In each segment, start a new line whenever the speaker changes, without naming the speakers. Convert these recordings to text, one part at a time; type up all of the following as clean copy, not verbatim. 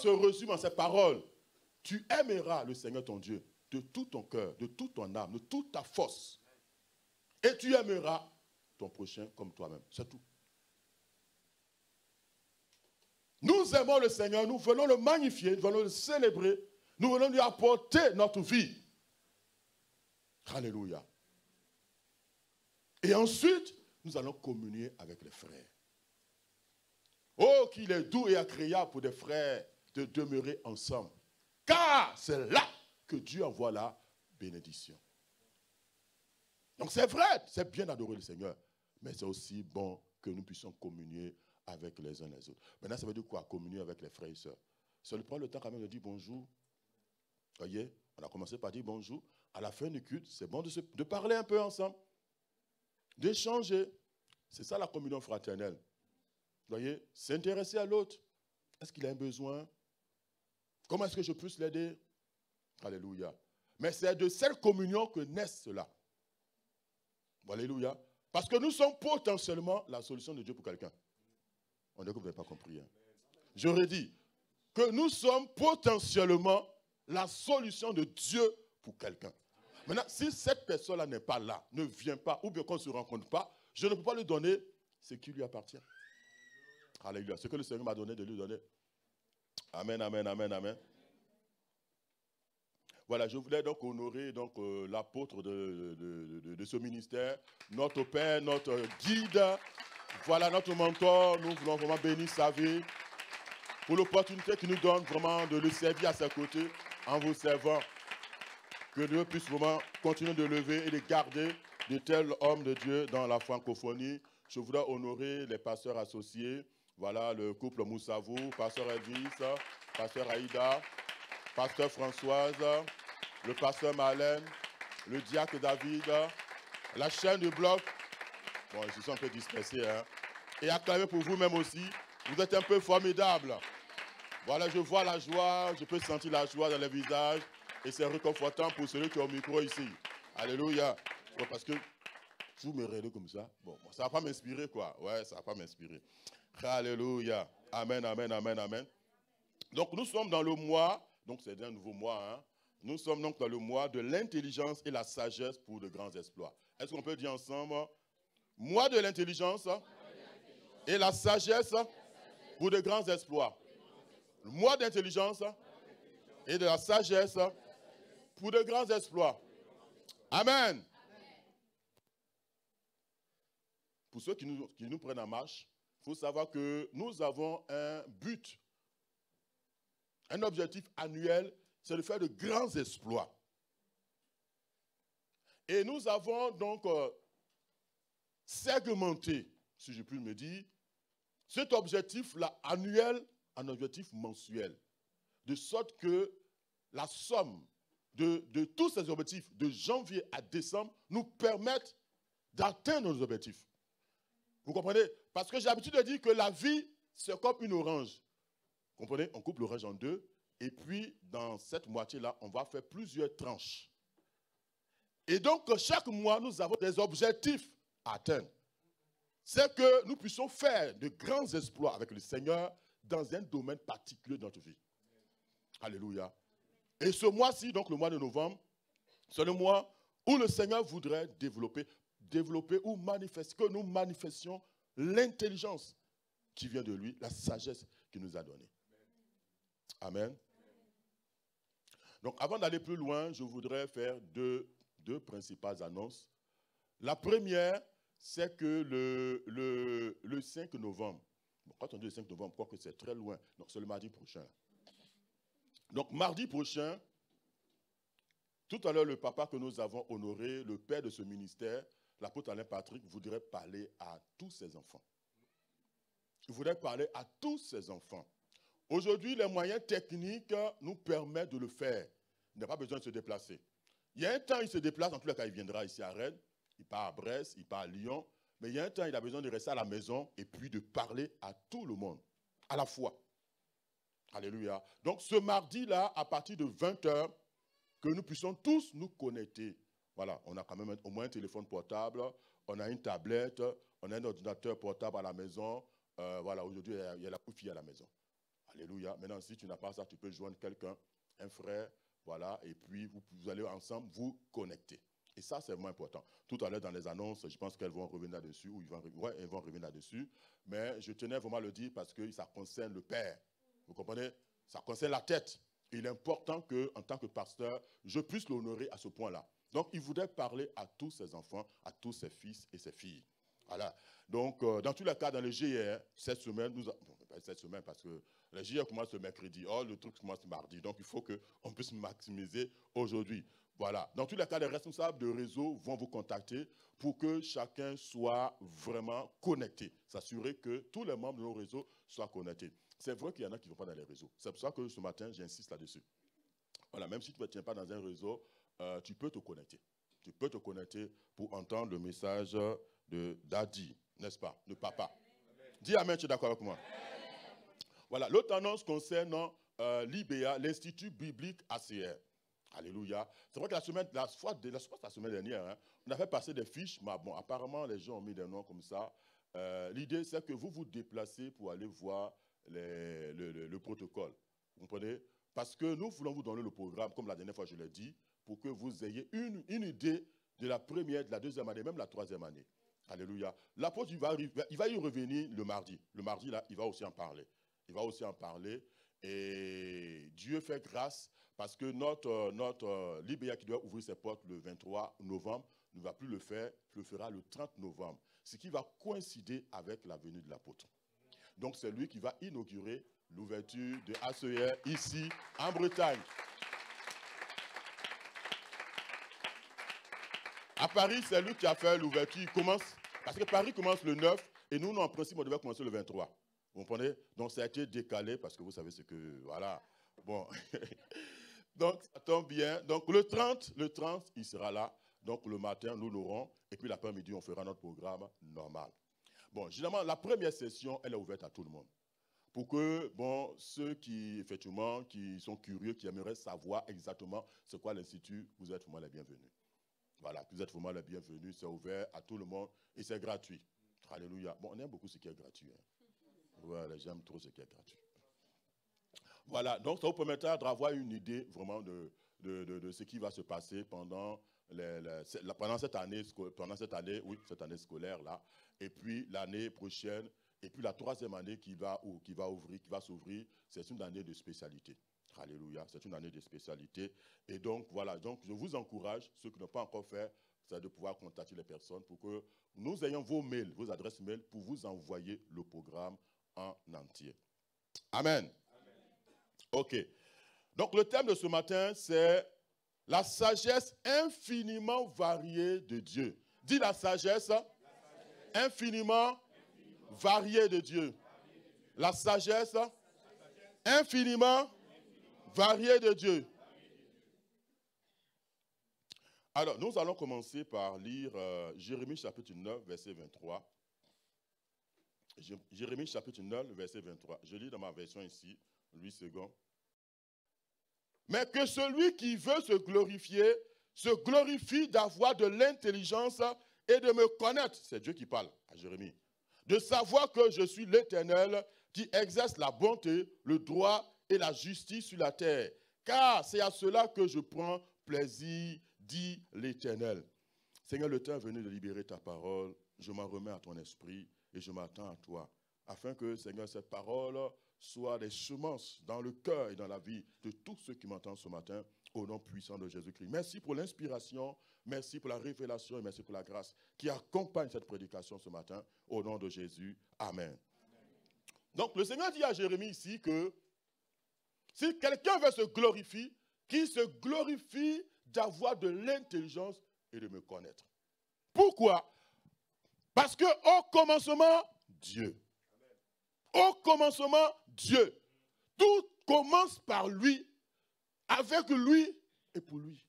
se résume en ces paroles. Tu aimeras le Seigneur ton Dieu de tout ton cœur, de toute ton âme, de toute ta force. Et tu aimeras ton prochain comme toi-même. C'est tout. Nous aimons le Seigneur, nous venons le magnifier, nous venons le célébrer, nous venons lui apporter notre vie. Alléluia. Et ensuite, nous allons communier avec les frères. Oh, qu'il est doux et agréable pour des frères de demeurer ensemble. Car c'est là que Dieu envoie la bénédiction. Donc c'est vrai, c'est bien d'adorer le Seigneur, mais c'est aussi bon que nous puissions communier avec les uns les autres. Maintenant, ça veut dire quoi? Communier avec les frères et sœurs. Ça lui prend le temps quand même de dire bonjour. Voyez, on a commencé par dire bonjour. À la fin du culte, c'est bon de parler un peu ensemble, d'échanger. C'est ça la communion fraternelle. Voyez, s'intéresser à l'autre. Est-ce qu'il a un besoin? Comment est-ce que je puisse l'aider? Alléluia. Mais c'est de cette communion que naît cela. Alléluia. Parce que nous sommes potentiellement la solution de Dieu pour quelqu'un. On dirait que vous n'avez pas compris. Hein. J'aurais dit que nous sommes potentiellement la solution de Dieu pour quelqu'un. Maintenant, si cette personne-là n'est pas là, ne vient pas, ou bien qu'on ne se rencontre pas, je ne peux pas lui donner ce qui lui appartient. Alléluia. Ce que le Seigneur m'a donné de lui donner. Amen, amen, amen, amen. Voilà, je voulais donc honorer l'apôtre de ce ministère, notre Père, notre guide, voilà notre mentor. Nous voulons vraiment bénir sa vie pour l'opportunité qu'il nous donne vraiment de le servir à ses côtés en vous servant. Que Dieu puisse vraiment continuer de lever et de garder de tels hommes de Dieu dans la francophonie. Je voudrais honorer les pasteurs associés. Voilà, le couple Moussavou, pasteur Elvis, pasteur Aïda, pasteur Françoise, le pasteur Marlène, le diacre David, la chaîne du bloc. Bon, ils se sont un peu dispersés. Hein. Et acclamez pour vous-même aussi. Vous êtes un peu formidables. Voilà, je vois la joie, je peux sentir la joie dans les visages. Et c'est réconfortant pour celui qui est au micro ici. Alléluia. Bon, parce que vous me regardez comme ça. Bon, ça ne va pas m'inspirer, quoi. Ouais, ça ne va pas m'inspirer. Alléluia. Amen, amen, amen, amen. Donc, nous sommes dans le mois, donc c'est un nouveau mois, hein. Nous sommes donc dans le mois de l'intelligence et la sagesse pour de grands exploits. Est-ce qu'on peut dire ensemble, mois de l'intelligence et la sagesse pour de grands exploits. Le mois d'intelligence et de la sagesse pour de grands exploits. Amen. Pour ceux qui nous prennent en marche, il faut savoir que nous avons un but, un objectif annuel, c'est de faire de grands exploits. Et nous avons donc segmenté, si je puis me dire, cet objectif-là annuel en objectif mensuel. De sorte que la somme de tous ces objectifs, de janvier à décembre, nous permettent d'atteindre nos objectifs. Vous comprenez? Parce que j'ai l'habitude de dire que la vie, c'est comme une orange. Vous comprenez? On coupe l'orange en deux. Et puis, dans cette moitié-là, on va faire plusieurs tranches. Et donc, chaque mois, nous avons des objectifs à atteindre. C'est que nous puissions faire de grands exploits avec le Seigneur dans un domaine particulier de notre vie. Alléluia. Et ce mois-ci, donc le mois de novembre, c'est le mois où le Seigneur voudrait développer ou manifester, que nous manifestions l'intelligence qui vient de lui, la sagesse qu'il nous a donnée. Amen. Donc, avant d'aller plus loin, je voudrais faire deux principales annonces. La première, c'est que le 5 novembre, bon, quand on dit le 5 novembre, je crois que c'est très loin, donc c'est le mardi prochain. Donc, mardi prochain, tout à l'heure, le papa que nous avons honoré, le père de ce ministère, l'apôtre Alain Patrick, voudrait parler à tous ses enfants. Il voudrait parler à tous ses enfants. Aujourd'hui, les moyens techniques nous permettent de le faire. Il n'a pas besoin de se déplacer. Il y a un temps, il se déplace, en tous les cas, il viendra ici à Rennes, il part à Brest, il part à Lyon, mais il y a un temps, il a besoin de rester à la maison et puis de parler à tout le monde, à la fois. Alléluia. Donc, ce mardi-là, à partir de 20h, que nous puissions tous nous connecter. Voilà, on a quand même au moins un téléphone portable, on a une tablette, on a un ordinateur portable à la maison. Voilà, aujourd'hui, il y a la couche à la maison. Alléluia. Maintenant, si tu n'as pas ça, tu peux joindre quelqu'un, un frère, voilà, et puis vous allez ensemble vous connecter. Et ça, c'est vraiment important. Tout à l'heure, dans les annonces, je pense qu'elles vont revenir là-dessus, ou elles vont revenir là-dessus. Mais je tenais vraiment à le dire parce que ça concerne le Père. Vous comprenez? Ça concerne la tête. Il est important qu'en tant que pasteur, je puisse l'honorer à ce point-là. Donc, il voudrait parler à tous ses enfants, à tous ses fils et ses filles. Voilà. Donc, dans tous les cas, dans le GIR, cette semaine, pas cette semaine, parce que le GIR commence le mercredi. Oh, le truc commence le mardi. Donc, il faut qu'on puisse maximiser aujourd'hui. Voilà. Dans tous les cas, les responsables de réseau vont vous contacter pour que chacun soit vraiment connecté. S'assurer que tous les membres de nos réseaux soient connectés. C'est vrai qu'il y en a qui ne vont pas dans les réseaux. C'est pour ça que ce matin, j'insiste là-dessus. Voilà, même si tu ne tiens pas dans un réseau, tu peux te connecter. Tu peux te connecter pour entendre le message de Daddy, n'est-ce pas, de papa. Amen. Dis Amen, tu es d'accord avec moi? Amen. Voilà, l'autre annonce concerne l'IBA, l'Institut biblique ACR. Alléluia. C'est vrai que la semaine dernière, hein, on avait passé des fiches, mais bon, apparemment, les gens ont mis des noms comme ça. L'idée, c'est que vous vous déplacez pour aller voir le protocole. Vous comprenez? Parce que nous voulons vous donner le programme, comme la dernière fois je l'ai dit, pour que vous ayez une idée de la première, de la deuxième année, même la troisième année. Alléluia. L'apôtre, il va y revenir le mardi. Le mardi, là, il va aussi en parler. Il va aussi en parler. Et Dieu fait grâce parce que notre l'IBA qui doit ouvrir ses portes le 23 novembre ne va plus le faire, le fera le 30 novembre. Ce qui va coïncider avec la venue de l'apôtre. Donc, c'est lui qui va inaugurer l'ouverture de ACR ici, en Bretagne. À Paris, c'est lui qui a fait l'ouverture. Il commence, parce que Paris commence le 9, et nous, en principe, on devait commencer le 23. Vous comprenez? Donc, ça a été décalé, parce que vous savez ce que... Voilà. Bon. Donc, ça tombe bien. Donc, le 30, il sera là. Donc, le matin, nous l'aurons. Et puis, l'après-midi, on fera notre programme normal. Bon, généralement, la première session, elle est ouverte à tout le monde. Pour que, bon, ceux qui, effectivement, qui sont curieux, qui aimeraient savoir exactement ce qu'est l'Institut, vous êtes vraiment les bienvenus. Voilà, vous êtes vraiment les bienvenus. C'est ouvert à tout le monde et c'est gratuit. Alléluia. Bon, on aime beaucoup ce qui est gratuit. Hein. Voilà, j'aime trop ce qui est gratuit. Voilà, donc ça vous permettra d'avoir une idée vraiment de ce qui va se passer pendant cette année scolaire-là, et puis l'année prochaine, et puis la troisième année qui va s'ouvrir, c'est une année de spécialité. Alléluia, c'est une année de spécialité. Et donc, voilà, donc je vous encourage, ceux qui n'ont pas encore fait, c'est de pouvoir contacter les personnes pour que nous ayons vos mails, vos adresses mail, pour vous envoyer le programme en entier. Amen. Ok. Donc, le thème de ce matin, c'est la sagesse infiniment variée de Dieu. Dis la sagesse, infiniment variée de Dieu. La sagesse infiniment variée de Dieu. Alors, nous allons commencer par lire Jérémie chapitre 9, verset 23. Jérémie chapitre 9, verset 23. Je lis dans ma version ici, 8 secondes. Mais que celui qui veut se glorifie d'avoir de l'intelligence et de me connaître. C'est Dieu qui parle à Jérémie. De savoir que je suis l'Éternel qui exerce la bonté, le droit et la justice sur la terre. Car c'est à cela que je prends plaisir, dit l'Éternel. Seigneur, le temps est venu de libérer ta parole. Je m'en remets à ton esprit et je m'attends à toi. Afin que, Seigneur, cette parole soit des semences dans le cœur et dans la vie de tous ceux qui m'entendent ce matin, au nom puissant de Jésus-Christ. Merci pour l'inspiration, merci pour la révélation et merci pour la grâce qui accompagne cette prédication ce matin, au nom de Jésus. Amen. Amen. Donc, le Seigneur dit à Jérémie ici que si quelqu'un veut se glorifier, qu'il se glorifie d'avoir de l'intelligence et de me connaître. Pourquoi? Parce qu'au commencement, Dieu. Au commencement, Dieu. Tout commence par lui, avec lui et pour lui.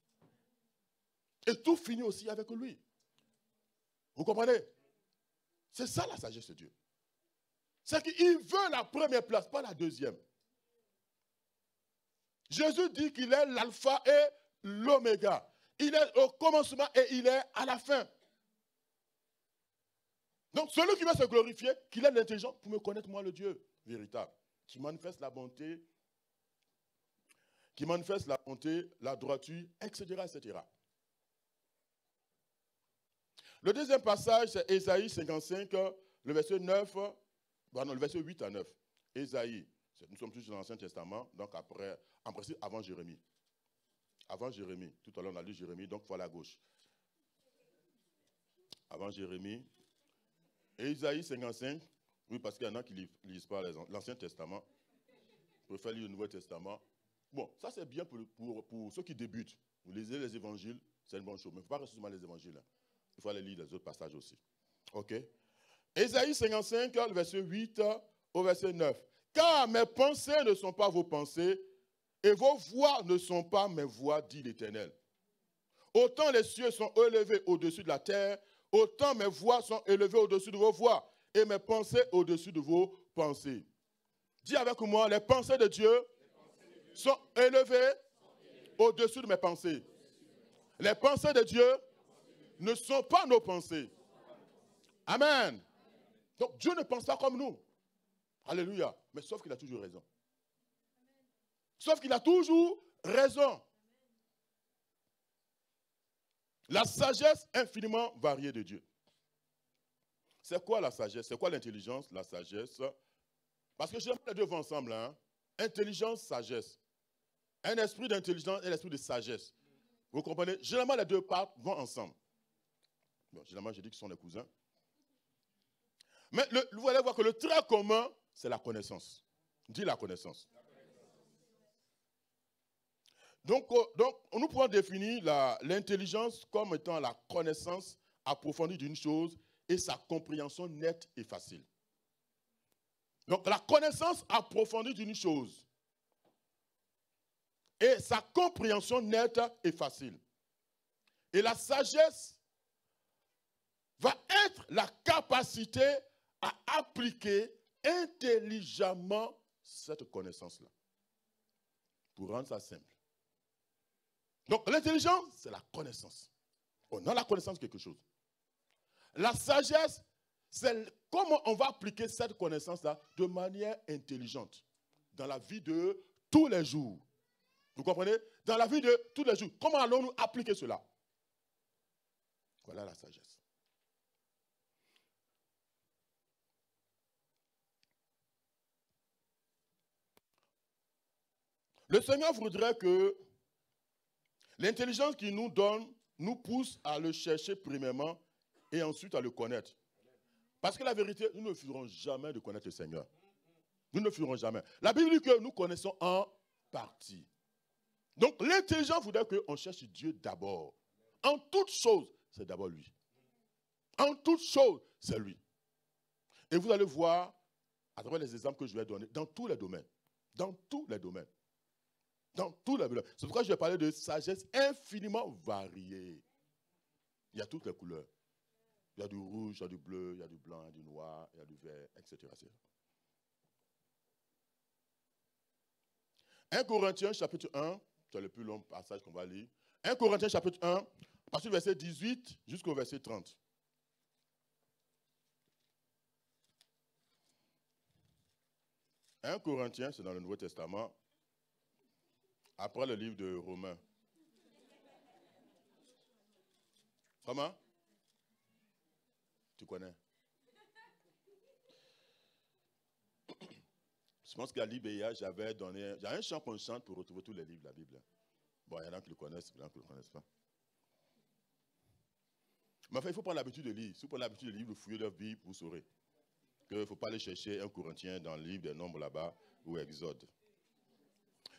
Et tout finit aussi avec lui. Vous comprenez? C'est ça la sagesse de Dieu. C'est qu'il veut la première place, pas la deuxième. Jésus dit qu'il est l'alpha et l'oméga. Il est au commencement et il est à la fin. Donc, celui qui va se glorifier, qu'il ait l'intelligence pour me connaître, moi, le Dieu véritable. qui manifeste la bonté, qui manifeste la bonté, la droiture, etc., etc. Le deuxième passage, c'est Ésaïe 55, le verset 9, pardon, le verset 8 à 9. Ésaïe, nous sommes tous dans l'Ancien Testament, donc après, en principe, avant Jérémie. Avant Jérémie, tout à l'heure on a lu Jérémie, donc voilà à gauche. Avant Jérémie, Ésaïe 55, oui, parce qu'il y en a qui ne lisent pas l'Ancien Testament, préfèrent lire le Nouveau Testament. Bon, ça c'est bien pour ceux qui débutent. Vous lisez les évangiles, c'est une bonne chose, mais il ne faut pas rester seulement les évangiles. Il faut aller lire les autres passages aussi. Ok? Ésaïe 55, le verset 8 au verset 9. Car mes pensées ne sont pas vos pensées, et vos voix ne sont pas mes voix, dit l'Éternel. Autant les cieux sont élevés au-dessus de la terre, autant mes voix sont élevées au-dessus de vos voix, et mes pensées au-dessus de vos pensées. Dis avec moi, les pensées de Dieu sont élevées au-dessus de mes pensées. Les pensées de Dieu ne sont pas nos pensées. Amen. Donc Dieu ne pense pas comme nous. Alléluia. Mais sauf qu'il a toujours raison. Sauf qu'il a toujours raison. La sagesse infiniment variée de Dieu. C'est quoi la sagesse? C'est quoi l'intelligence? La sagesse. Parce que j'aime les deux vont ensemble. Hein? Intelligence, sagesse. Un esprit d'intelligence et un esprit de sagesse. Vous comprenez? Généralement, les deux parts vont ensemble. Bon, généralement, je dis qu'ils sont des cousins. Mais vous allez voir que le trait commun, c'est la connaissance. Dis la connaissance. Donc nous pouvons définir l'intelligence comme étant la connaissance approfondie d'une chose et sa compréhension nette et facile. Donc la connaissance approfondie d'une chose et sa compréhension nette et facile. Et la sagesse va être la capacité à appliquer intelligemment cette connaissance-là. Pour rendre ça simple. Donc l'intelligence, c'est la connaissance. On a la connaissance de quelque chose. La sagesse, c'est comment on va appliquer cette connaissance-là de manière intelligente dans la vie de tous les jours. Vous comprenez? Dans la vie de tous les jours. Comment allons-nous appliquer cela? Voilà la sagesse. Le Seigneur voudrait que l'intelligence qu'il nous donne nous pousse à le chercher premièrement et ensuite à le connaître. Parce que la vérité, nous ne finirons jamais de connaître le Seigneur. Nous ne finirons jamais. La Bible dit que nous connaissons en partie. Donc l'intelligence voudrait qu'on cherche Dieu d'abord. En toute chose, c'est d'abord lui. En toute chose, c'est lui. Et vous allez voir, à travers les exemples que je vais donner, dans tous les domaines. Dans tous les domaines. Dans tous les domaines. C'est pourquoi je vais parler de sagesse infiniment variée. Il y a toutes les couleurs. Il y a du rouge, il y a du bleu, il y a du blanc, il y a du noir, il y a du vert, etc. 1 Corinthiens chapitre 1, c'est le plus long passage qu'on va lire. 1 Corinthiens chapitre 1, à partir du verset 18 jusqu'au verset 30. « 1 Corinthiens, c'est dans le Nouveau Testament, après le livre de Romains. Comment? Tu connais? Je pense qu'à l'IBA, j'avais un chant qu'on chante pour retrouver tous les livres de la Bible. Bon, il y en a qui le connaissent, il y en a qui ne le connaissent pas. Mais enfin, il faut prendre l'habitude de lire. Si vous prenez l'habitude de lire, de fouiller leur Bible, vous saurez qu'il ne faut pas aller chercher 1 Corinthiens dans le livre des Nombres là-bas ou Exode.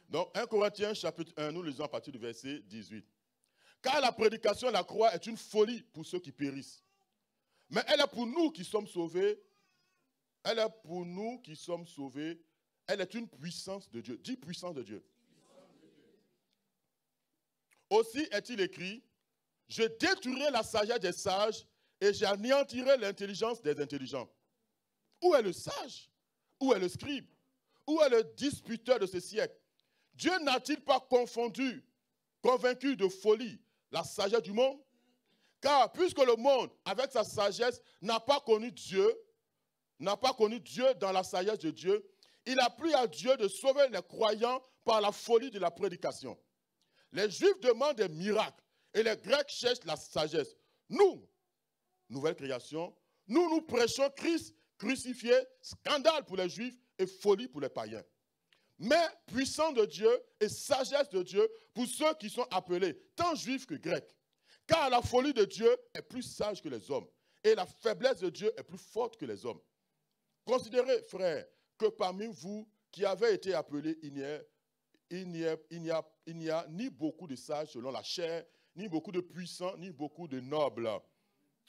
Donc, 1 Corinthiens chapitre 1, nous lisons à partir du verset 18. Car la prédication de la croix est une folie pour ceux qui périssent. Mais elle est pour nous qui sommes sauvés. Elle est pour nous qui sommes sauvés. Elle est une puissance de Dieu. Dis puissance de Dieu. Aussi est-il écrit, je détruirai la sagesse des sages et j'anéantirai l'intelligence des intelligents. Où est le sage? Où est le scribe? Où est le disputeur de ce siècle? Dieu n'a-t-il pas convaincu de folie la sagesse du monde? Car puisque le monde, avec sa sagesse, n'a pas connu Dieu dans la sagesse de Dieu, il a plu à Dieu de sauver les croyants par la folie de la prédication. Les Juifs demandent des miracles et les Grecs cherchent la sagesse. Nous, nouvelle création, nous prêchons Christ crucifié, scandale pour les Juifs et folie pour les païens. Mais puissance de Dieu et sagesse de Dieu pour ceux qui sont appelés, tant Juifs que Grecs. Car la folie de Dieu est plus sage que les hommes et la faiblesse de Dieu est plus forte que les hommes. Considérez, frères, que parmi vous qui avez été appelés, il n'y a ni beaucoup de sages selon la chair, ni beaucoup de puissants, ni beaucoup de nobles.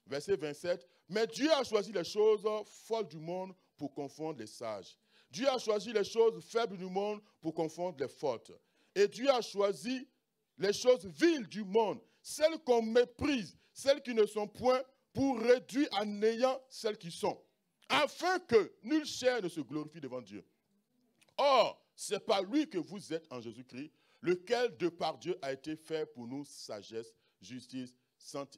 Verset 27. Mais Dieu a choisi les choses folles du monde pour confondre les sages. Dieu a choisi les choses faibles du monde pour confondre les fortes. Et Dieu a choisi les choses viles du monde, celles qu'on méprise, celles qui ne sont point, pour réduire à néant celles qui sont, afin que nulle chair ne se glorifie devant Dieu. Or, c'est par lui que vous êtes en Jésus-Christ, lequel de par Dieu a été fait pour nous sagesse, justice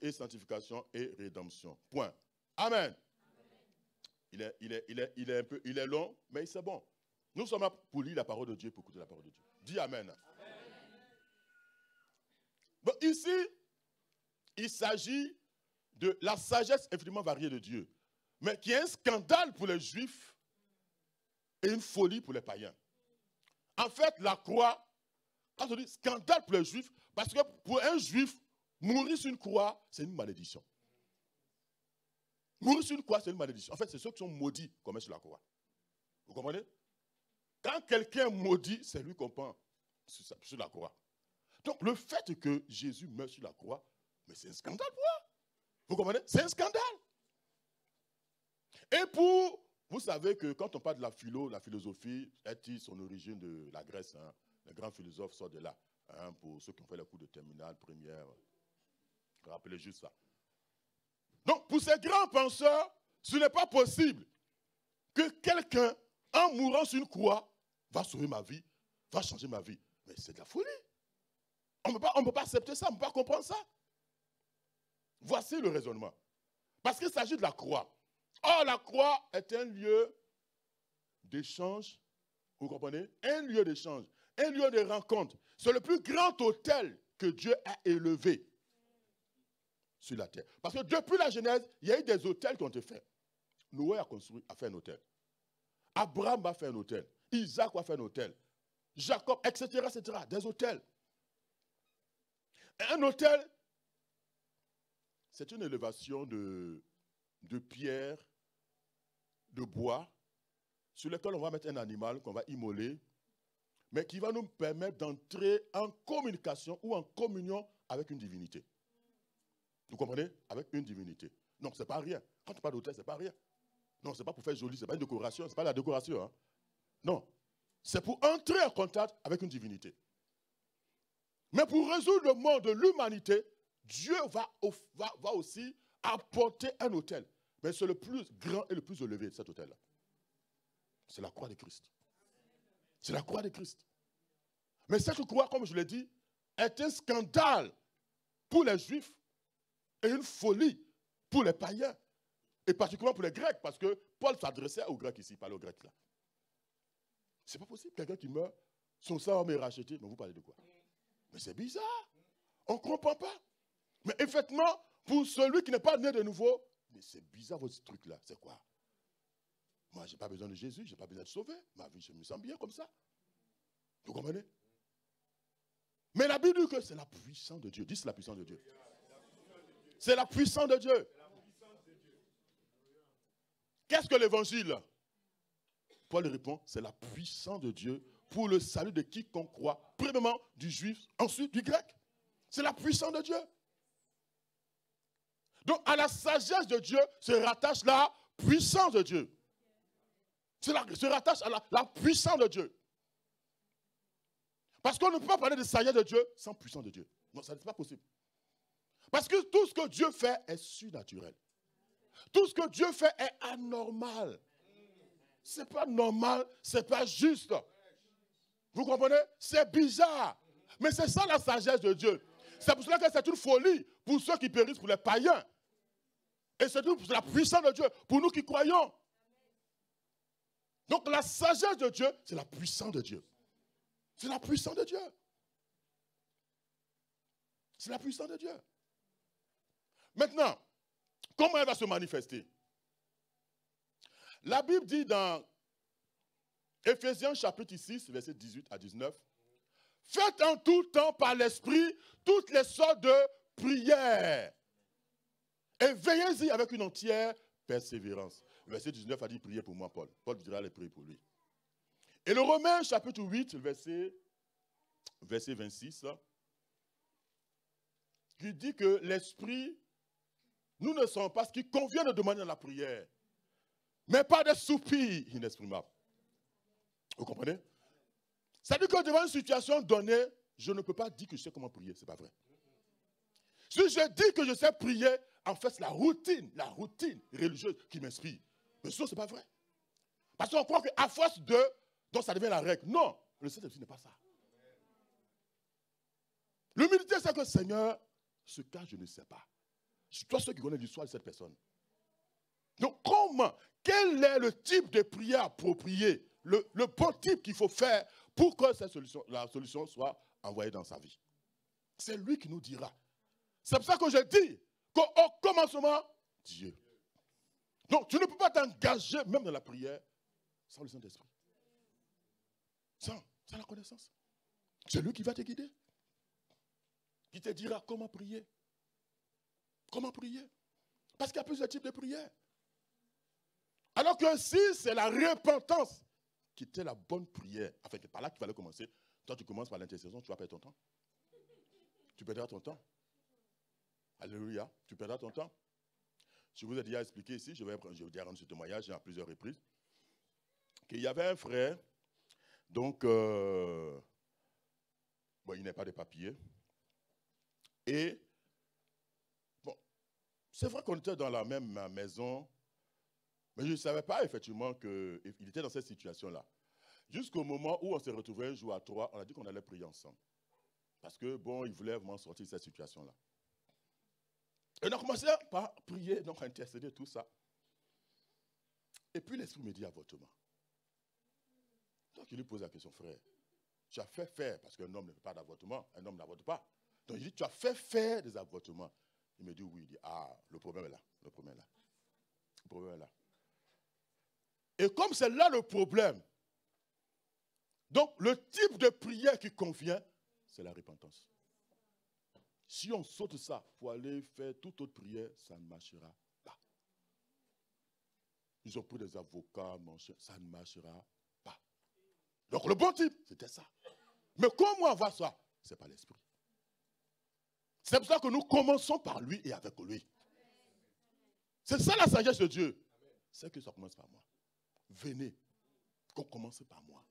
et sanctification et rédemption. Point. Amen. Il est long, mais c'est bon. Nous sommes là pour lire la parole de Dieu, pour écouter la parole de Dieu. Dis Amen. Amen. Donc ici, il s'agit de la sagesse infiniment variée de Dieu, mais qui est un scandale pour les Juifs et une folie pour les païens. En fait, la croix, quand on dit scandale pour les Juifs, parce que pour un Juif, mourir sur une croix, c'est une malédiction. Mourir sur une croix, c'est une malédiction. En fait, c'est ceux qui sont maudits qu'on met sur la croix. Vous comprenez? Quand quelqu'un maudit, c'est lui qu'on prend sur la croix. Donc, le fait que Jésus meure sur la croix, mais c'est un scandale pour eux. Vous comprenez? C'est un scandale. Et vous savez que quand on parle de la philosophie, est son origine de la Grèce, hein, les grands philosophes sortent de là. Hein, pour ceux qui ont fait le cours de terminale, première, rappelez juste ça. Donc, pour ces grands penseurs, ce n'est pas possible que quelqu'un, en mourant sur une croix, va sauver ma vie, va changer ma vie. Mais c'est de la folie. On ne peut pas accepter ça, on ne peut pas comprendre ça. Voici le raisonnement. Parce qu'il s'agit de la croix. Or, la croix est un lieu d'échange, vous comprenez? Un lieu d'échange, un lieu de rencontre. C'est le plus grand autel que Dieu a élevé sur la terre. Parce que depuis la Genèse, il y a eu des autels qui ont été faits. Noé a fait un autel. Abraham a fait un autel. Isaac a fait un autel. Jacob, etc., etc. Des autels. Un autel, c'est une élévation de pierre, de bois, sur lequel on va mettre un animal qu'on va immoler, mais qui va nous permettre d'entrer en communication ou en communion avec une divinité. Vous comprenez? Avec une divinité. Non, ce n'est pas rien. Quand on parle d'autel, ce n'est pas rien. Non, ce n'est pas pour faire joli, ce n'est pas une décoration, ce n'est pas la décoration. Hein. Non. C'est pour entrer en contact avec une divinité. Mais pour résoudre le monde de l'humanité, Dieu va aussi apporter un autel. Mais c'est le plus grand et le plus élevé de cet autel-là. C'est la croix de Christ. C'est la croix de Christ. Mais cette croix, comme je l'ai dit, est un scandale pour les Juifs et une folie pour les païens. Et particulièrement pour les Grecs, parce que Paul s'adressait aux Grecs ici, il parlait aux Grecs là. C'est pas possible, quelqu'un qui meurt, son sang est racheté, mais vous parlez de quoi? Mais c'est bizarre. On ne comprend pas. Mais effectivement, pour celui qui n'est pas né de nouveau, mais c'est bizarre votre truc-là. C'est quoi? Moi, je n'ai pas besoin de Jésus, je n'ai pas besoin de sauver. Ma vie, je me sens bien comme ça. Vous comprenez? Mais la Bible dit que c'est la puissance de Dieu. Dis c'est la puissance de Dieu. C'est la puissance de Dieu. Qu'est-ce que l'évangile? Paul répond, c'est la puissance de Dieu pour le salut de quiconque croit, premièrement du juif, ensuite du grec. C'est la puissance de Dieu. Donc à la sagesse de Dieu se rattache la puissance de Dieu. Se rattache à la puissance de Dieu. Parce qu'on ne peut pas parler de sagesse de Dieu sans puissance de Dieu. Non, ça n'est pas possible. Parce que tout ce que Dieu fait est surnaturel. Tout ce que Dieu fait est anormal. Ce n'est pas normal, ce n'est pas juste. Vous comprenez? C'est bizarre. Mais c'est ça la sagesse de Dieu. C'est pour cela que c'est une folie pour ceux qui périssent, pour les païens. Et c'est la puissance de Dieu pour nous qui croyons. Donc la sagesse de Dieu, c'est la puissance de Dieu. C'est la puissance de Dieu. C'est la puissance de Dieu. Maintenant, comment elle va se manifester? La Bible dit dans Éphésiens chapitre 6, versets 18 à 19, « Faites en tout temps par l'Esprit toutes les sortes de prières et veillez-y avec une entière persévérance. » Verset 19 a dit « Priez pour moi, Paul. » Paul dira les prier pour lui. Et le Romains chapitre 8, verset 26, qui dit que l'Esprit, nous ne sommes pas ce qui convient de demander dans la prière, mais pas des soupirs inexprimables. Vous comprenez? C'est-à-dire que devant une situation donnée, je ne peux pas dire que je sais comment prier. Ce n'est pas vrai. Si je dis que je sais prier, en fait, c'est la routine religieuse qui m'inspire. Mais sinon, ce n'est pas vrai. Parce qu'on croit qu'à force de, donc ça devient la règle. Non, le Saint-Esprit n'est pas ça. L'humilité, c'est que Seigneur, ce cas, je ne sais pas. C'est toi ceux qui connaissent l'histoire de cette personne. Donc, comment? Quel est le type de prière approprié? Le bon type qu'il faut faire pour que la solution soit envoyée dans sa vie. C'est lui qui nous dira. C'est pour ça que je dis qu'au commencement, Dieu. Donc, tu ne peux pas t'engager même dans la prière sans le Saint-Esprit. Sans la connaissance. C'est lui qui va te guider. Qui te dira comment prier. Comment prier. Parce qu'il y a plusieurs types de prières. Alors que si c'est la repentance qui était la bonne prière, enfin, c'est par là qu'il fallait commencer. Toi, tu commences par l'intercession, tu vas perdre ton temps. Tu perdras ton temps. Alléluia, tu perdras ton temps. Je vous ai déjà expliqué ici, je vais déjà rendre ce témoignage à plusieurs reprises, qu'il y avait un frère, donc, bon, il n'a pas de papier. Et, bon, c'est vrai qu'on était dans la même maison, mais je ne savais pas effectivement qu'il était dans cette situation-là. Jusqu'au moment où on s'est retrouvés un jour à 3, on a dit qu'on allait prier ensemble. Parce que, bon, il voulait vraiment sortir de cette situation-là. Et on a commencé par prier, donc à intercéder, tout ça. Et puis l'Esprit me dit avortement. Donc il lui pose la question, frère, tu as fait faire, parce qu'un homme ne fait pas d'avortement, un homme n'avorte pas. Donc il dit, tu as fait faire des avortements. Il me dit, oui. Il dit, ah, le problème est là. Le problème est là. Le problème est là. Et comme c'est là le problème, donc le type de prière qui convient, c'est la repentance. Si on saute ça pour aller faire toute autre prière, ça ne marchera pas. Ils ont pris des avocats, ça ne marchera pas. Donc le bon type, c'était ça. Mais comment avoir ça? Ce n'est pas l'esprit. C'est pour ça que nous commençons par lui et avec lui. C'est ça la sagesse de Dieu. C'est que ça commence par moi. Venez, qu'on commence par moi.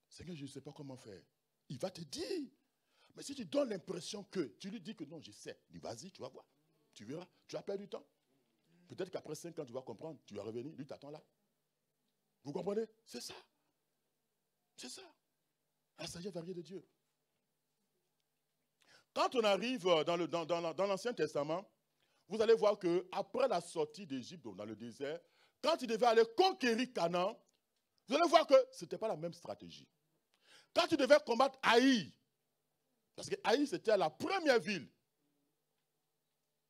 Seigneur, je ne sais pas comment faire. Il va te dire. Mais si tu donnes l'impression que, tu lui dis que non, je sais, dis vas-y, tu vas voir. Tu verras, tu as perdu du temps. Peut-être qu'après 5 ans, tu vas comprendre, tu vas revenir, lui t'attend là. Vous comprenez? C'est ça. C'est ça. La sagesse variée de Dieu. Quand on arrive dans l'Ancien Testament, vous allez voir qu'après la sortie d'Égypte, dans le désert, quand il devait aller conquérir Canaan, vous allez voir que ce n'était pas la même stratégie. Quand il devait combattre Haï, parce que Haï, c'était la première ville.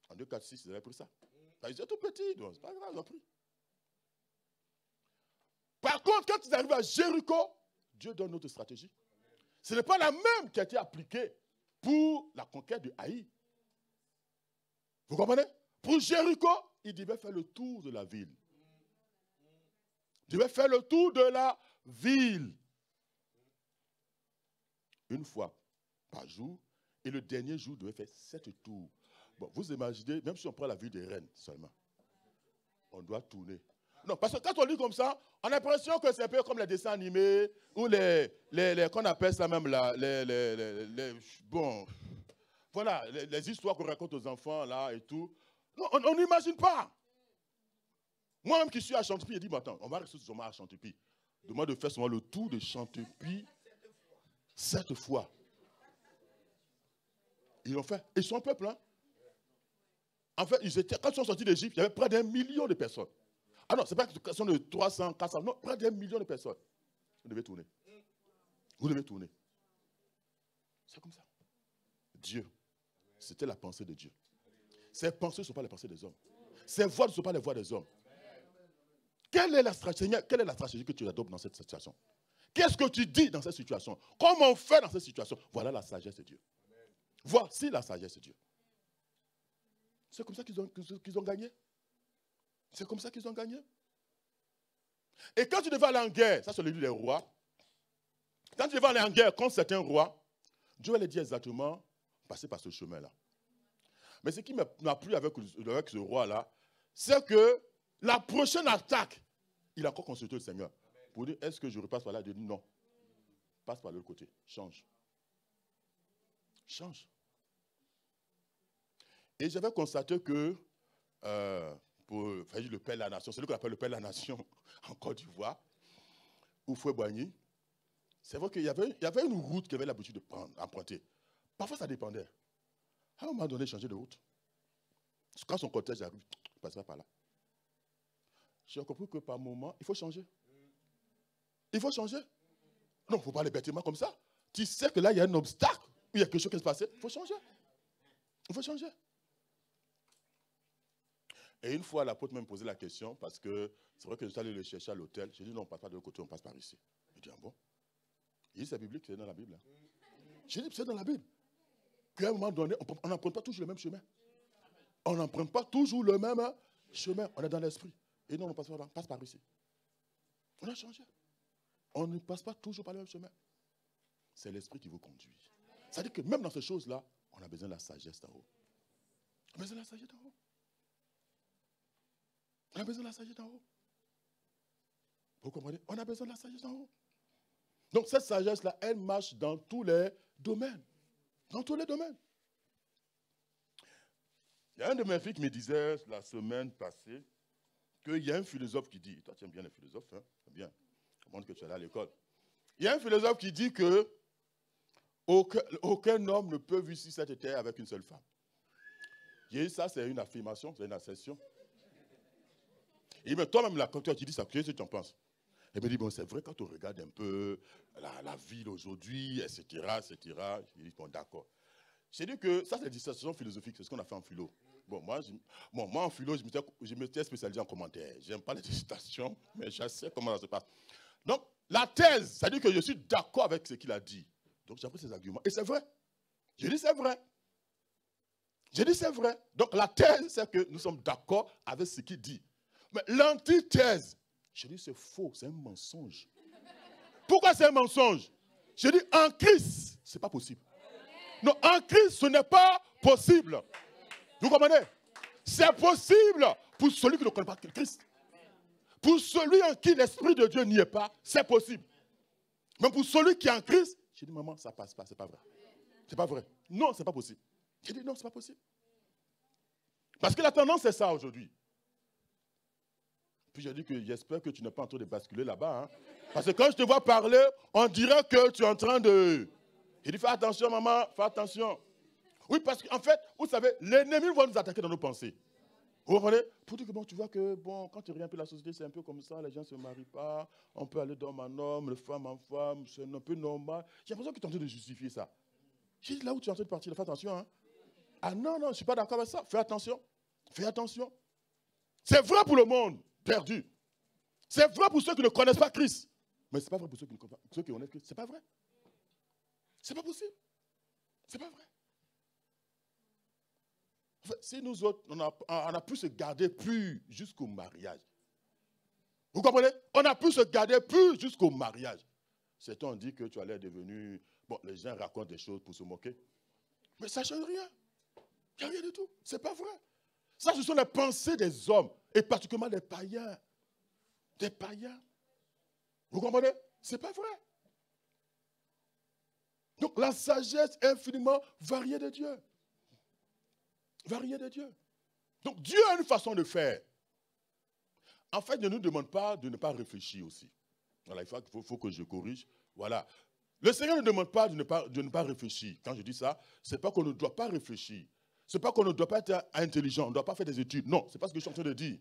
En 2, 4, 6, ils avaient pris ça. Ils étaient tout petits, donc c'est pas grave, ils ont pris. Par contre, quand ils arrivent à Jéricho, Dieu donne notre stratégie. Ce n'est pas la même qui a été appliquée pour la conquête de Haï. Vous comprenez? Pour Jéricho, il devait faire le tour de la ville. Il devait faire le tour de la ville. Une fois par jour, et le dernier jour, il devait faire 7 tours. Bon, vous imaginez, même si on prend la ville de Rennes seulement, on doit tourner. Non, parce que quand on lit comme ça, on a l'impression que c'est un peu comme les dessins animés, ou qu'on appelle ça même là, bon, voilà, les histoires qu'on raconte aux enfants là et tout. Non, on n'imagine pas. Moi-même qui suis à Chantepie, j'ai dit, mais attends, on va rester seulement à Chantepie. Demande de faire seulement le tour de Chantepie 7 fois. Ils l'ont fait. Ils sont un peuple, hein. En fait, quand ils sont sortis d'Égypte, il y avait près d'1 million de personnes. Ah non, ce n'est pas une question de 300, 400, non, près d'un million de personnes. Vous devez tourner. Vous devez tourner. C'est comme ça. Dieu, c'était la pensée de Dieu. Ses pensées ne sont pas les pensées des hommes. Ses voix ne sont pas les voix des hommes. Quelle est la stratégie que tu adoptes dans cette situation? Qu'est-ce que tu dis dans cette situation? Comment on fait dans cette situation? Voilà la sagesse de Dieu. Voici la sagesse de Dieu. C'est comme ça qu'ils ont gagné. C'est comme ça qu'ils ont gagné. Et quand tu devais aller en guerre, ça c'est le livre des rois, quand tu devais aller en guerre contre certains rois, Dieu allait dire exactement, passer par ce chemin-là. Mais ce qui m'a plu avec ce roi-là, c'est que la prochaine attaque, il a encore consulté le Seigneur. Pour dire, est-ce que je repasse par là? Il dit non. Passe par l'autre côté. Change. Change. Et j'avais constaté que, le père de la nation, c'est lui qu'on appelle le père de la nation en Côte d'Ivoire, Houphouët-Boigny, c'est vrai qu'il y avait une route qu'il avait l'habitude d'emprunter. Parfois, ça dépendait. À un moment donné, changer de route. Quand son cortège arrive, il passera par là. J'ai compris que par moment, il faut changer. Il faut changer. Non, il ne faut pas aller bêtement comme ça. Tu sais que là, il y a un obstacle, il y a quelque chose qui se passe. Il faut changer. Il faut changer. Et une fois, l'apôtre m'a posé la question, parce que c'est vrai que je suis allé le chercher à l'hôtel. J'ai dit non, on ne passe pas de l'autre côté, on passe par ici. Il dit, ah bon? Il dit, c'est biblique, c'est dans la Bible. J'ai dit, c'est dans la Bible. Qu'à un moment donné, on n'emprunte pas toujours le même chemin. On n'emprunte pas toujours le même chemin. On est dans l'esprit. Et non, on passe par ici. On a changé. On ne passe pas toujours par le même chemin. C'est l'esprit qui vous conduit. C'est-à-dire que même dans ces choses-là, on a besoin de la sagesse d'en haut. On a besoin de la sagesse d'en haut. On a besoin de la sagesse d'en haut. Vous comprenez? On a besoin de la sagesse d'en haut. Donc cette sagesse-là, elle marche dans tous les domaines. Dans tous les domaines. Il y a un de mes filles qui me disait la semaine passée qu'il y a un philosophe qui dit, toi tu aimes bien les philosophes, hein? C'est bien, je montre que tu es là à l'école. Il y a un philosophe qui dit que aucun homme ne peut vivre sur cette terre avec une seule femme. Et ça, c'est une affirmation, c'est une assertion. Il me dit, toi-même, quand tu dis ça, qu'est-ce que tu en penses? Il me dit, bon, c'est vrai, quand on regarde un peu la ville aujourd'hui, etc., etc., je dis, bon, d'accord. J'ai dit que ça, c'est des dissertations philosophiques, c'est ce qu'on a fait en philo. Bon, moi en philo, je m'étais spécialisé en commentaire. Je n'aime pas les dissertations, mais je sais comment ça se passe. Donc, la thèse, ça dit que je suis d'accord avec ce qu'il a dit. Donc, j'ai pris ses arguments. Et c'est vrai. J'ai dit, c'est vrai. J'ai dit, c'est vrai. Donc, la thèse, c'est que nous sommes d'accord avec ce qu'il dit. Mais l'antithèse, j'ai dit, c'est faux, c'est un mensonge. Pourquoi c'est un mensonge? J'ai dit, en Christ, ce n'est pas possible. Non, en Christ, ce n'est pas possible. Vous comprenez? C'est possible pour celui qui ne connaît pas Christ. Pour celui en qui l'Esprit de Dieu n'y est pas, c'est possible. Mais pour celui qui est en Christ, j'ai dit, maman, ça ne passe pas, c'est pas vrai. C'est pas vrai. Non, c'est pas possible. J'ai dit, non, c'est pas possible. Parce que la tendance, c'est ça aujourd'hui. Puis j'ai dit que j'espère que tu n'es pas en train de basculer là-bas. Hein. Parce que quand je te vois parler, on dirait que tu es en train de... J'ai dit, fais attention, maman, fais attention. Oui, parce qu'en fait, vous savez, l'ennemi va nous attaquer dans nos pensées. Vous comprenez? Pour dire que bon, tu vois que bon, quand tu regardes un peu la société, c'est un peu comme ça, les gens ne se marient pas, on peut aller d'homme en homme, de femme en femme, c'est un peu normal. J'ai l'impression que tu es en train de justifier ça. J'ai dit, là où tu es en train de partir, fais attention. Hein. Ah non, non, je ne suis pas d'accord avec ça. Fais attention. Fais attention. C'est vrai pour le monde perdu. C'est vrai pour ceux qui ne connaissent pas Christ. Mais ce n'est pas vrai pour ceux qui connaissent Christ. Ce n'est pas vrai. Ce n'est pas possible. Ce n'est pas vrai. En fait, si nous autres, on a pu se garder pur jusqu'au mariage. Vous comprenez? On a pu se garder pur jusqu'au mariage. Certains ont dit que tu allais devenir... Bon, les gens racontent des choses pour se moquer. Mais ça ne change rien. Il n'y a rien du tout. Ce n'est pas vrai. Ça, ce sont les pensées des hommes, et particulièrement des païens. Des païens. Vous comprenez? Ce n'est pas vrai. Donc la sagesse est infiniment variée de Dieu. Variée de Dieu. Donc Dieu a une façon de faire. En fait, il ne nous demande pas de ne pas réfléchir aussi. Voilà, il faut que je corrige. Voilà. Le Seigneur ne demande pas de ne pas réfléchir. Quand je dis ça, ce n'est pas qu'on ne doit pas réfléchir. Ce n'est pas qu'on ne doit pas être intelligent, on ne doit pas faire des études. Non, ce n'est pas ce que je suis en train de dire.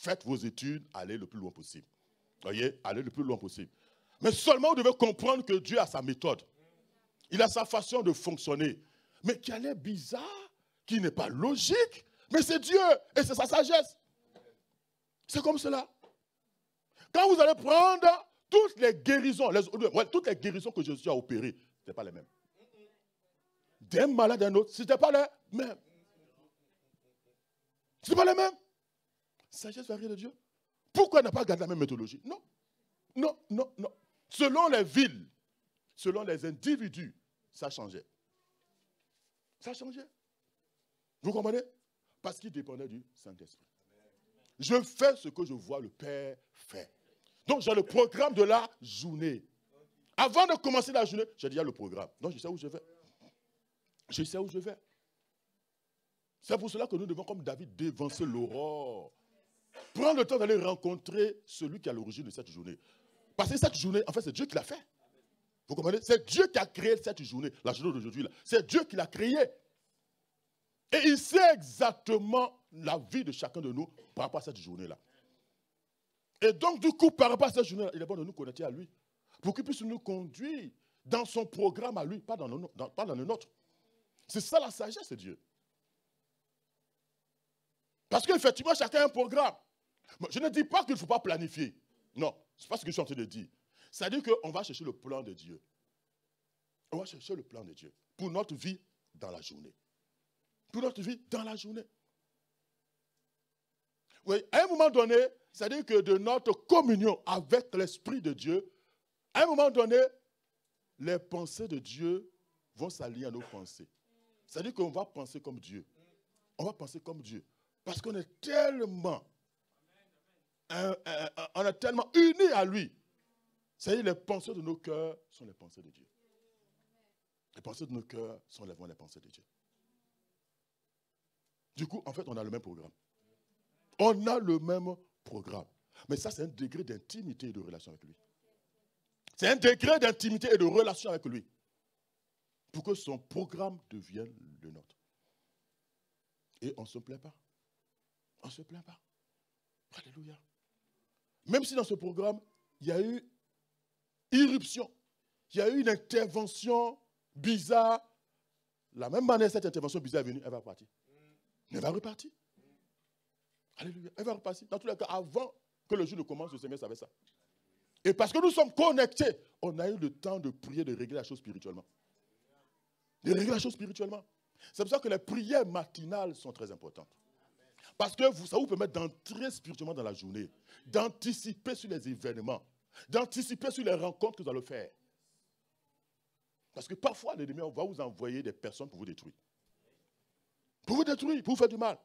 faites vos études, allez le plus loin possible. Voyez, allez le plus loin possible. Mais seulement vous devez comprendre que Dieu a sa méthode. Il a sa façon de fonctionner. Mais qui a l'air bizarre, qui n'est pas logique. Mais c'est Dieu et c'est sa sagesse. C'est comme cela. Quand vous allez prendre toutes les guérisons, toutes les guérisons que Jésus a opérées, ce n'est pas les mêmes. D'un malade à un autre, ce n'était pas les mêmes. Ce n'est pas les mêmes. Sagesse varie de Dieu. Pourquoi il n'a pas gardé la même méthodologie? Non. Non, non, non. Selon les villes, selon les individus, ça changeait. Ça changeait. Vous comprenez? Parce qu'il dépendait du Saint-Esprit. Je fais ce que je vois le Père faire. Donc j'ai le programme de la journée. Avant de commencer la journée, j'ai déjà le programme. Donc je sais où je vais. Je sais où je vais. C'est pour cela que nous devons, comme David, dévancer l'aurore. Prendre le temps d'aller rencontrer celui qui est à l'origine de cette journée. Parce que cette journée, en fait, c'est Dieu qui l'a fait. Vous comprenez? C'est Dieu qui a créé cette journée, la journée d'aujourd'hui. C'est Dieu qui l'a créée. Et il sait exactement la vie de chacun de nous par rapport à cette journée-là. Et donc, du coup, par rapport à cette journée-là, il est bon de nous connecter à lui. Pour qu'il puisse nous conduire dans son programme à lui, pas dans le nôtre. C'est ça la sagesse de Dieu. Parce qu'effectivement, chacun a un programme. Je ne dis pas qu'il ne faut pas planifier. Non, ce n'est pas ce que je suis en train de dire. C'est-à-dire qu'on va chercher le plan de Dieu. On va chercher le plan de Dieu pour notre vie dans la journée. Pour notre vie dans la journée. Oui, à un moment donné, c'est-à-dire que de notre communion avec l'Esprit de Dieu, à un moment donné, les pensées de Dieu vont s'allier à nos pensées. C'est-à-dire qu'on va penser comme Dieu. On va penser comme Dieu. Parce qu'on est tellement, unis à lui. C'est-à-dire les pensées de nos cœurs sont les pensées de Dieu. Les pensées de nos cœurs sont les pensées de Dieu. Du coup, en fait, on a le même programme. On a le même programme. Mais ça, c'est un degré d'intimité et de relation avec lui. C'est un degré d'intimité et de relation avec lui. Pour que son programme devienne le nôtre. Et on ne se plaint pas. On ne se plaint pas. Alléluia. Même si dans ce programme, il y a eu irruption, il y a eu une intervention bizarre, la même manière cette intervention bizarre est venue, elle va repartir. Elle va repartir. Alléluia. Elle va repartir. Dans tous les cas, avant que le jour ne commence, le Seigneur savait ça. Et parce que nous sommes connectés, on a eu le temps de prier, de régler la chose spirituellement. De régler la chose spirituellement. C'est pour ça que les prières matinales sont très importantes. Parce que ça vous permet d'entrer spirituellement dans la journée, d'anticiper sur les événements, d'anticiper sur les rencontres que vous allez faire. Parce que parfois, l'ennemi va vous envoyer des personnes pour vous détruire. Pour vous détruire, pour vous faire du mal.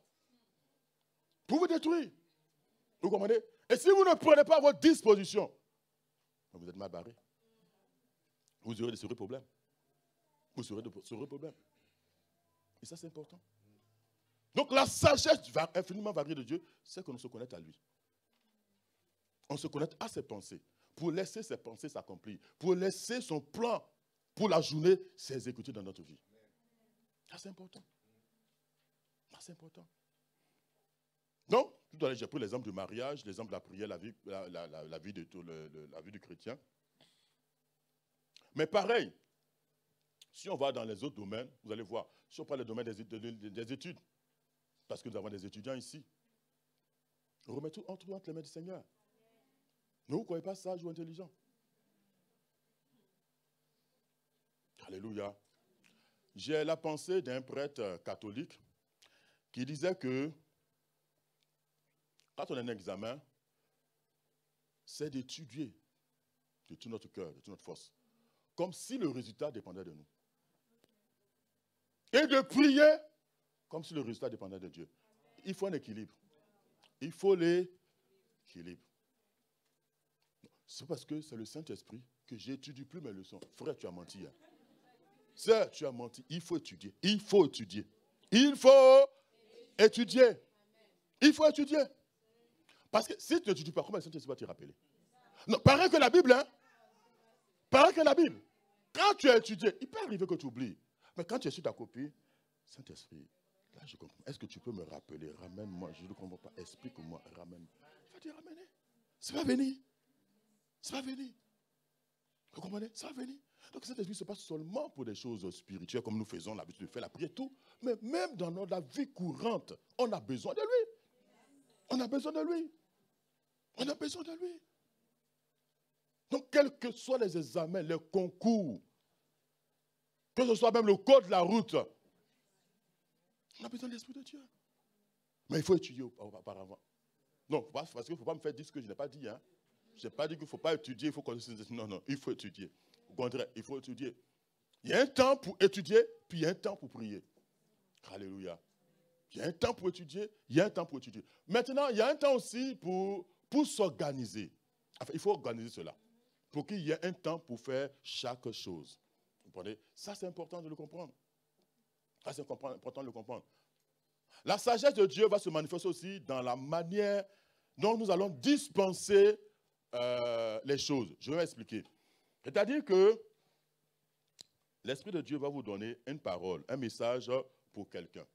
Pour vous détruire. Vous comprenez? Et si vous ne prenez pas votre disposition, vous êtes mal barré. Vous aurez des sérieux problèmes. Vous aurez des sérieux problèmes. Et ça, c'est important. Donc, la sagesse infiniment variée de Dieu, c'est que l'on se connecte à lui. On se connecte à ses pensées. Pour laisser ses pensées s'accomplir. Pour laisser son plan pour la journée s'exécuter dans notre vie. Ça, c'est important. Ça, c'est important. Donc, tout à l'heure, j'ai pris l'exemple du mariage, l'exemple de la prière, la vie du chrétien. Mais pareil, si on va dans les autres domaines, vous allez voir, si on prend le domaine des études, parce que nous avons des étudiants ici, on remet tout entre les mains du Seigneur. Ne vous croyez pas sage ou intelligent. Alléluia. J'ai la pensée d'un prêtre catholique qui disait que quand on a un examen, c'est d'étudier de tout notre cœur, de toute notre force, comme si le résultat dépendait de nous. Et de prier comme si le résultat dépendait de Dieu. Il faut un équilibre. Il faut l'équilibre. C'est parce que c'est le Saint-Esprit que j'étudie plus mes leçons. Frère, tu as menti. Hein. Sœur, tu as menti. Il faut étudier. Il faut étudier. Il faut étudier. Il faut étudier. Parce que si tu n'étudies pas, comment le Saint-Esprit va te rappeler? Non, pareil que la Bible, hein? Pareil que la Bible. Quand tu as étudié, il peut arriver que tu oublies. Mais quand tu es sur ta copie, Saint-Esprit Là, je comprends. Est-ce que tu peux me rappeler? Ramène-moi. Je ne comprends pas. Explique-moi. Ramène. Il va dire ramener. Ça va venir. Ça va venir. Vous comprenez? Ça va venir. Donc cet esprit, ce n'est pas seulement pour des choses spirituelles comme nous faisons l'habitude de faire la prière, tout. Mais même dans notre vie courante, on a besoin de lui. On a besoin de lui. On a besoin de lui. Donc, quels que soient les examens, les concours, que ce soit même le code de la route, on a besoin de l'Esprit de Dieu. Mais il faut étudier auparavant. Non, parce qu'il ne faut pas me faire dire ce que je n'ai pas dit. Hein. Je n'ai pas dit qu'il ne faut pas étudier, il faut connaître. Non, non, il faut étudier. Au contraire, il faut étudier. Il y a un temps pour étudier, puis il y a un temps pour prier. Alléluia. Il y a un temps pour étudier, il y a un temps pour étudier. Maintenant, il y a un temps aussi pour s'organiser. Enfin, il faut organiser cela. Pour qu'il y ait un temps pour faire chaque chose. Vous comprenez? Ça, c'est important de le comprendre. Ça, c'est important de le comprendre. La sagesse de Dieu va se manifester aussi dans la manière dont nous allons dispenser les choses. Je vais m'expliquer. C'est-à-dire que l'Esprit de Dieu va vous donner une parole, un message pour quelqu'un.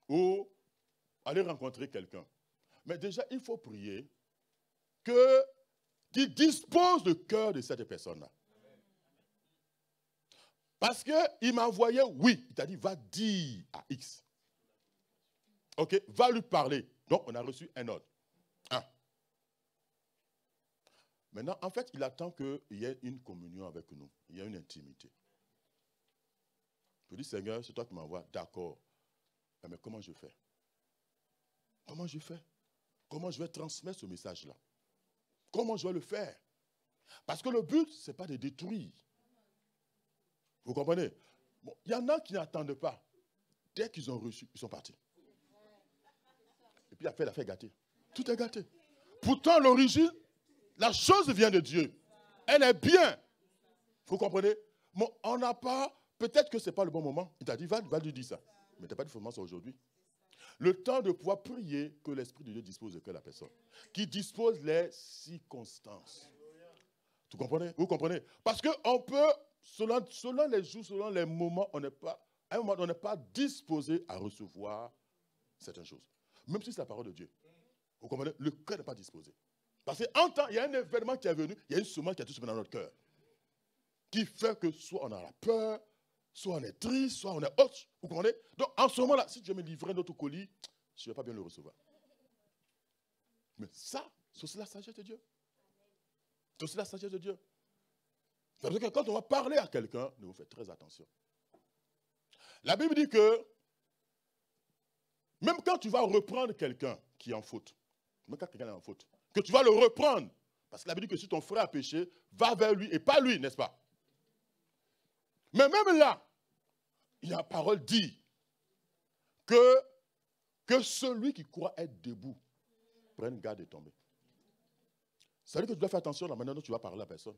Ou aller rencontrer quelqu'un. Mais déjà, il faut prier qu'il dispose le cœur de cette personne-là. Parce qu'il m'a envoyé, oui, il t'a dit, va dire à X. Ok, va lui parler. Donc, on a reçu un ordre. Un. Maintenant, en fait, il attend qu'il y ait une communion avec nous. Il y a une intimité. Je dis, Seigneur, c'est toi qui m'envoies. D'accord. Mais comment je fais? Comment je fais? Comment je vais transmettre ce message-là? Comment je vais le faire? Parce que le but, ce n'est pas de détruire. Vous comprenez? Bon, il y en a qui n'attendent pas. Dès qu'ils ont reçu, ils sont partis. Et puis après, l'affaire est gâtée. Tout est gâté. Pourtant, l'origine, la chose vient de Dieu. Elle est bien. Vous comprenez? Bon, on n'a pas, peut-être que ce n'est pas le bon moment. Il t'a dit, va lui dire ça. Mais tu n'as pas de formation aujourd'hui. Le temps de pouvoir prier que l'Esprit de Dieu dispose de que la personne. Qui dispose les circonstances. Vous comprenez? Vous comprenez? Parce qu'on peut, selon les jours, selon les moments, à un moment, on n'est pas disposé à recevoir certaines choses. Même si c'est la parole de Dieu. Vous comprenez? Le cœur n'est pas disposé. Parce qu'en temps, il y a un événement qui est venu, il y a une semence qui a tout semé dans notre cœur. Qui fait que soit on a la peur, soit on est triste, soit on est autre. Vous comprenez? Donc, en ce moment-là, si Dieu me livrait notre colis, je ne vais pas bien le recevoir. Mais ça, c'est aussi la sagesse de Dieu. C'est aussi la sagesse de Dieu. Ça veut dire que quand on va parler à quelqu'un, nous faites très attention. La Bible dit que même quand tu vas reprendre quelqu'un qui est en faute, même quand quelqu'un est en faute, que tu vas le reprendre, parce que la Bible dit que si ton frère a péché, va vers lui et pas lui, n'est-ce pas? Mais même là, il y a la parole dit que celui qui croit être debout prenne garde de tomber. Ça veut dire que tu dois faire attention à la manière dont tu vas parler à la personne.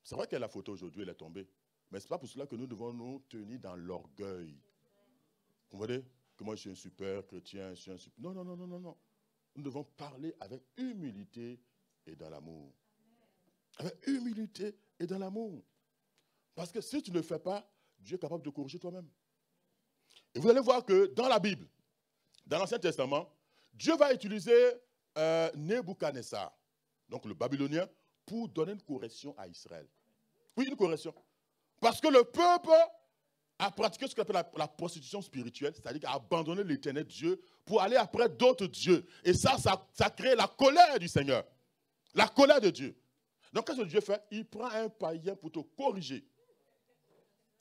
C'est vrai qu'elle a faute aujourd'hui, elle est tombée. Mais ce n'est pas pour cela que nous devons nous tenir dans l'orgueil. Vous comprenez? Que moi je suis un super chrétien, je suis un super... Non, non, non, non, non, non. Nous devons parler avec humilité et dans l'amour. Avec humilité et dans l'amour. Parce que si tu ne le fais pas, Dieu est capable de corriger toi-même. Et vous allez voir que dans la Bible, dans l'Ancien Testament, Dieu va utiliser Nebuchadnezzar, donc le Babylonien, pour donner une correction à Israël. Oui, une correction. Parce que le peuple a pratiqué ce qu'on appelle la prostitution spirituelle, c'est-à-dire a abandonné l'éternel Dieu pour aller après d'autres dieux. Et ça crée la colère du Seigneur. La colère de Dieu. Donc, qu'est-ce que Dieu fait? Il prend un païen pour te corriger.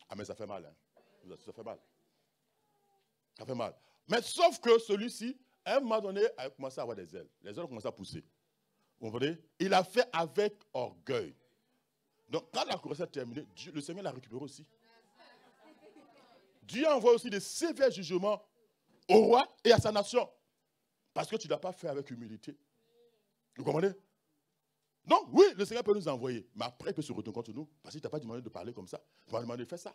Ah, mais ça fait mal. Hein? Ça fait mal. Ça fait mal. Mais sauf que celui-ci, à un moment donné, a commencé à avoir des ailes. Les ailes ont commencé à pousser. Vous comprenez? Il a fait avec orgueil. Donc, quand la correction est terminée, le Seigneur l'a récupéré aussi. Dieu envoie aussi des sévères jugements au roi et à sa nation. Parce que tu ne l'as pas fait avec humilité. Vous comprenez? Donc, oui, le Seigneur peut nous envoyer. Mais après, il peut se retourner contre nous. Parce qu'il ne t'a pas demandé de parler comme ça. Il m'a demandé de faire ça.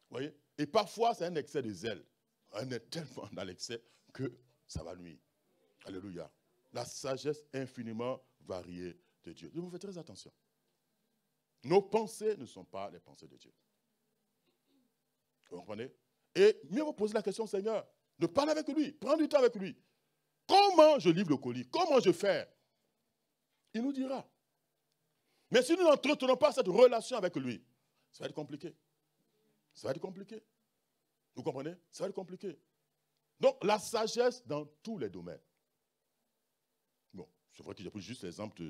Vous voyez? Et parfois, c'est un excès de zèle. On est tellement dans l'excès que ça va nuire. Alléluia. La sagesse infiniment variée de Dieu. Donc, vous faites très attention. Nos pensées ne sont pas les pensées de Dieu. Vous comprenez? Et mieux vous poser la question au Seigneur, de parler avec lui, prendre du temps avec lui. Comment je livre le colis? Comment je fais? Il nous dira. Mais si nous n'entretenons pas cette relation avec lui, ça va être compliqué. Ça va être compliqué. Vous comprenez? Ça va être compliqué. Donc, la sagesse dans tous les domaines. Bon, c'est vrai que j'ai pris juste l'exemple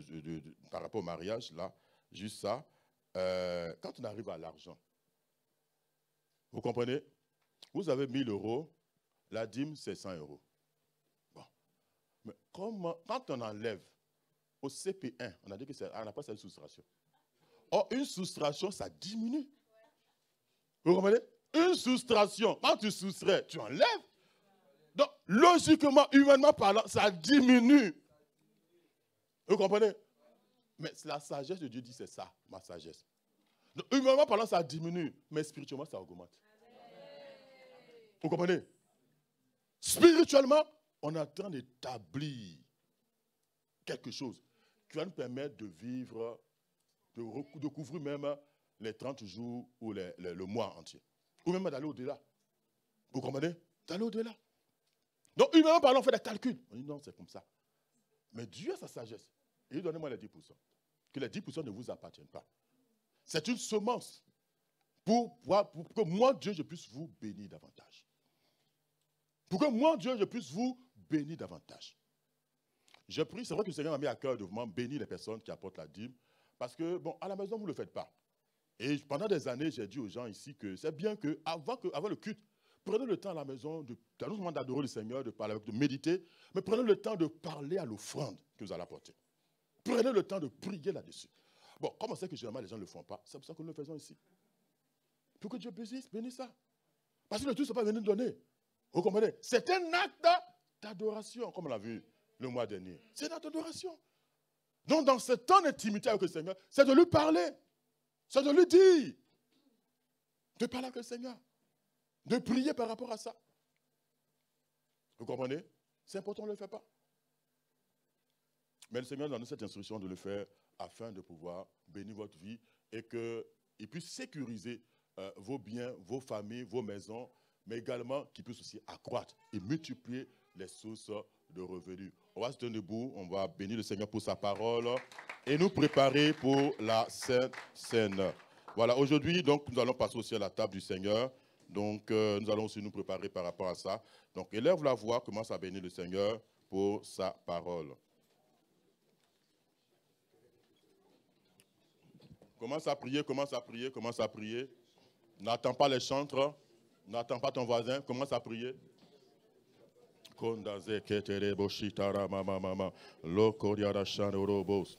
par rapport au mariage, là, juste ça. Quand on arrive à l'argent, vous comprenez? Vous avez 1000 euros, la dîme, c'est 100 euros. Bon. Mais comment, quand on enlève au CP1, on a dit qu'on n'a pas ça une soustraction. Or, une soustraction, ça diminue. Vous comprenez? Une soustraction, quand tu soustrais, tu enlèves. Donc, logiquement, humainement parlant, ça diminue. Vous comprenez? Mais la sagesse de Dieu dit, c'est ça, ma sagesse. Donc, humainement parlant, ça diminue, mais spirituellement, ça augmente. Vous comprenez? Spirituellement, on est en train d'établir quelque chose qui va nous permettre de vivre, de couvrir même les 30 jours ou le mois entier. Ou même d'aller au-delà. Vous comprenez? D'aller au-delà. Donc, humainement parlant, on fait des calculs. On dit non, c'est comme ça. Mais Dieu a sa sagesse. Et il donne moi les 10%. Que les 10% ne vous appartiennent pas. C'est une semence pour que moi, Dieu, je puisse vous bénir davantage. Pour que moi, Dieu, je puisse vous bénir davantage. Je prie, c'est vrai que le Seigneur m'a mis à cœur de vraiment bénir les personnes qui apportent la dîme. Parce que, bon, à la maison, vous ne le faites pas. Et pendant des années, j'ai dit aux gens ici que c'est bien qu'avant le culte, prenez le temps à la maison, non seulement d'adorer le Seigneur, de parler avec, de méditer, mais prenez le temps de parler à l'offrande que vous allez apporter. Prenez le temps de prier là-dessus. Bon, comme on sait que généralement les gens ne le font pas, c'est pour ça que nous le faisons ici. Pour que Dieu bénisse ça. Parce que le tout ne sont pas venu nous donner. Vous comprenez? C'est un acte d'adoration, comme on l'a vu le mois dernier. C'est un acte d'adoration. Donc, dans ce temps d'intimité avec le Seigneur, c'est de lui parler. C'est de lui dire. De parler avec le Seigneur. De prier par rapport à ça. Vous comprenez? C'est important, on ne le fait pas. Mais le Seigneur nous donne cette instruction de le faire afin de pouvoir bénir votre vie et qu'il puisse sécuriser vos biens, vos familles, vos maisons, mais également qu'il puisse aussi accroître et multiplier les sources de revenus. On va se tenir debout, on va bénir le Seigneur pour sa parole et nous préparer pour la Sainte Seine. Voilà, aujourd'hui, donc, nous allons passer aussi à la table du Seigneur. Donc, nous allons aussi nous préparer par rapport à ça. Donc, élève la voix, commence à bénir le Seigneur pour sa parole. Commence à prier, commence à prier, commence à prier. N'attends pas les chantres, n'attends pas ton voisin, commence à prier. Kondaze ketere boshitara mama mama lo koriara shan orobos.